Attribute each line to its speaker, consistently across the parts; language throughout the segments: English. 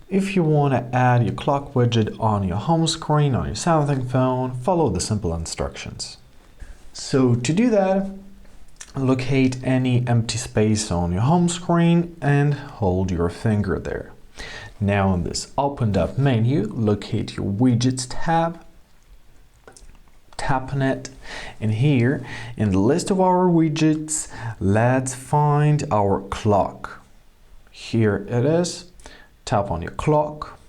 Speaker 1: If you want to add your clock widget on your home screen on your Samsung phone, follow the simple instructions. So to do that, locate any empty space on your home screen and hold your finger there. Now in this opened up menu, locate your widgets tab, tap on it, and here in the list of our widgets, let's find our clock. Here it is. Tap on your clock,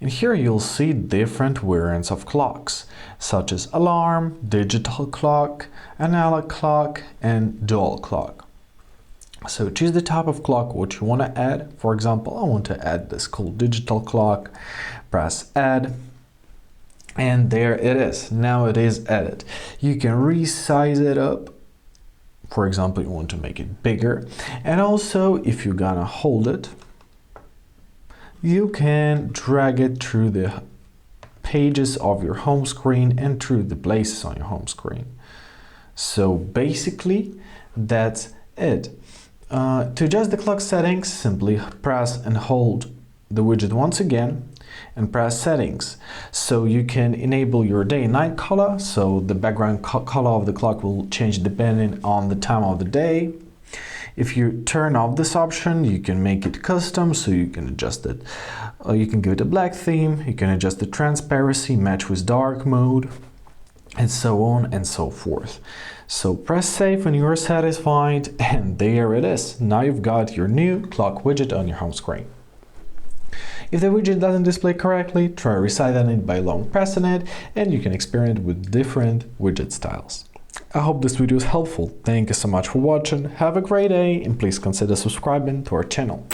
Speaker 1: and here you'll see different variants of clocks, such as alarm, digital clock, analog clock, and dual clock. So choose the type of clock what you want to add. For example, I want to add this cool digital clock. Press add, and there it is. Now it is added. You can resize it up. For example, you want to make it bigger, and also if you're gonna hold it, you can drag it through the pages of your home screen and through the places on your home screen. So basically, that's it. To adjust the clock settings, simply press and hold the widget once again and press settings. So you can enable your day and night color, so the background color of the clock will change depending on the time of the day. If you turn off this option, you can make it custom, so you can adjust it. You can give it a black theme, you can adjust the transparency, match with dark mode, and so on and so forth. So press save when you are satisfied, and there it is. Now you've got your new clock widget on your home screen. If the widget doesn't display correctly, try resizing it by long pressing it, and you can experiment with different widget styles. I hope this video is helpful. Thank you so much for watching, have a great day, and please consider subscribing to our channel.